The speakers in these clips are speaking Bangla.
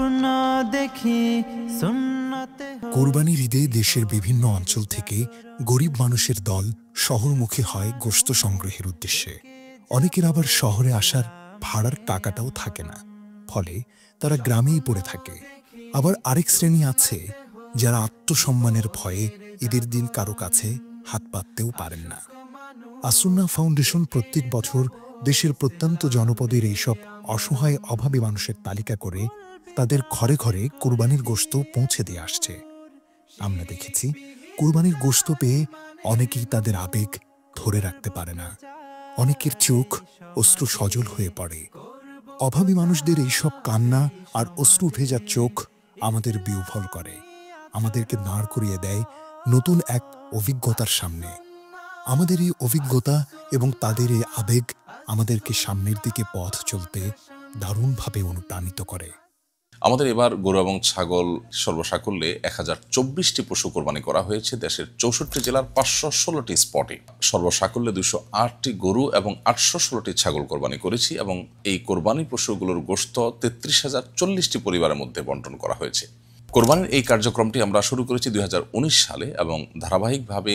স্বপ্ন দেখি সুন্নতে। কোরবানির ঈদে দেশের বিভিন্ন অঞ্চল থেকে গরিব মানুষের দল শহরমুখী হয় গোশত সংগ্রহের উদ্দেশ্যে। অনেকের আবার শহরে আসার ভাড়ার টাকাটাও থাকে না, ফলে তারা গ্রামেই পড়ে থাকে। আবার আরেক শ্রেণী আছে যারা আত্মসম্মানের ভয়ে ঈদের দিন কারো কাছে হাত পাততেও পারেন না। আসুন্নাহ ফাউন্ডেশন প্রত্যেক বছর দেশের প্রত্যন্ত জনপদের এইসব অসহায় অভাবী মানুষের তালিকা করে তাদের ঘরে ঘরে কুরবানির গোশত পৌঁছে দিয়ে আসছে। আমরা দেখেছি কুরবানির গোশত পেয়ে অনেকেই তাদের আবেগ ধরে রাখতে পারে না, অনেকের চোখ অশ্রু সজল হয়ে পড়ে। অভাবী মানুষদের এইসব কান্না আর অশ্রু ভেজা চোখ আমাদের বিহ্বল করে, আমাদেরকে দাঁড় করিয়ে দেয় নতুন এক অভিজ্ঞতার সামনে। আমাদের এই অভিজ্ঞতা এবং তাদের এই আবেগ আমাদেরকে সামনের দিকে পথ চলতে দারুণভাবে অনুপ্রাণিত করে। আমাদের এবার গরু এবং ছাগল সর্বসাকুল্যে 1024টি পশু কোরবানি করা হয়েছে দেশের 64 জেলার 516টি স্পটে। সর্বসাকুল্যে 208টি গরু এবং 816টি ছাগল কোরবানি করেছি এবং এই কোরবানি পশুগুলোর গোশত 33,040টি পরিবারের মধ্যে বন্টন করা হয়েছে। কোরবানির এই কার্যক্রমটি আমরা শুরু করেছি 2019 সালে এবং ধারাবাহিকভাবে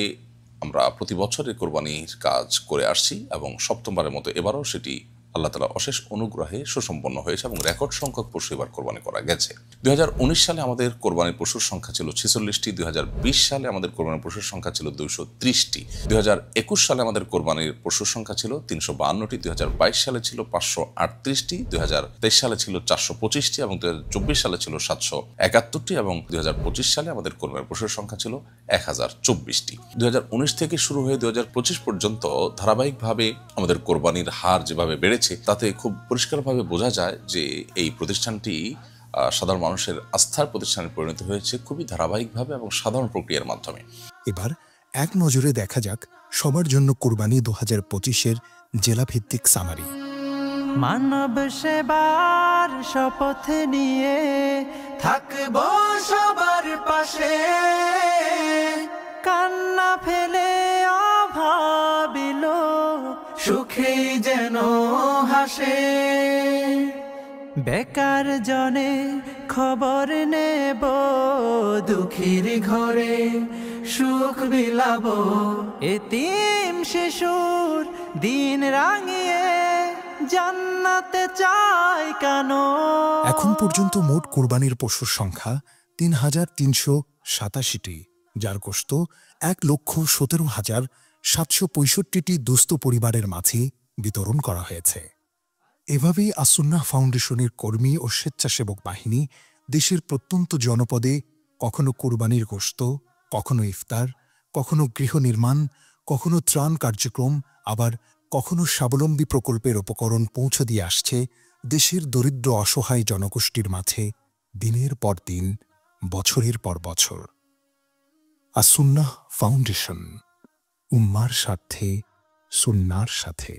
আমরা প্রতি বছর এই কোরবানির কাজ করে আসছি এবং সপ্তমবারের মতো এবারও সেটি আল্লাহ তাআলার অশেষ অনুগ্রহে সুসম্পন্ন হয়েছে এবং রেকর্ড সংখ্যক পশু এবার কোরবানি করা গেছে। 2019 সালে আমাদের কোরবানির পশুর সংখ্যা ছিল 46টি, 2020 সালে আমাদের কোরবানির পশুর সংখ্যা ছিল 230টি, 2021 সালে আমাদের কোরবানির পশুর সংখ্যা ছিল 352টি, 2022 সালে ছিল 538টি, 2023 সালে ছিল 425টি এবং 2024 সালে ছিল 771টি এবং 2025 সালে আমাদের কোরবানির পশুর সংখ্যা ছিল 1024টি। 2019 থেকে শুরু হয়ে 2025 পর্যন্ত ধারাবাহিকভাবে আমাদের কোরবানির হার যেভাবে বেড়েছে তাতে খুব পরিষ্কারভাবে বোঝা যায় যে এই প্রতিষ্ঠানটি সাধারণ মানুষের আস্থার প্রতিষ্ঠানে পরিণত হয়েছে খুবই ধারাবাহিকভাবে এবং সাধারণ প্রক্রিয়ার মাধ্যমে। এবার এক নজরে দেখা যাক সবার জন্য কুরবানি 2025-এর জেলাভিত্তিক সামারি। মানব সেবার শপথ নিয়ে থাকবো সবার পাশে, কান্না ফেলে অভাবিল সুখে যেন হাসে। বেকার জনে খবর নেব, দুঃখীর ঘরে সুখ বিলাবো, এতিম শিশুর দিন রাঙিয়ে জান্নাতে চাই কেন। এখন পর্যন্ত মোট কুরবানির পশুর সংখ্যা 3,387টি, যার গোশত 1,17,765টি দুস্থ পরিবারের মাঝে বিতরণ করা হয়েছে। এভাবেই আসুন্নাহ ফাউন্ডেশনের কর্মী ও স্বেচ্ছাসেবক বাহিনী দেশের প্রত্যন্ত জনপদে কখনো কুরবানির গোশত, কখনো ইফতার, কখনো গৃহ নির্মাণ, কখনো ত্রাণ কার্যক্রম, আবার কখনো স্বাবলম্বী প্রকল্পের উপকরণ পৌঁছে দিয়ে আসছে দেশের দরিদ্র অসহায় জনগোষ্ঠীর মাঝে দিনের পর দিন, বছরের পর বছর। আসুন্নাহ ফাউন্ডেশন, উম্মার স্বার্থে, সুন্নাহর সাথে।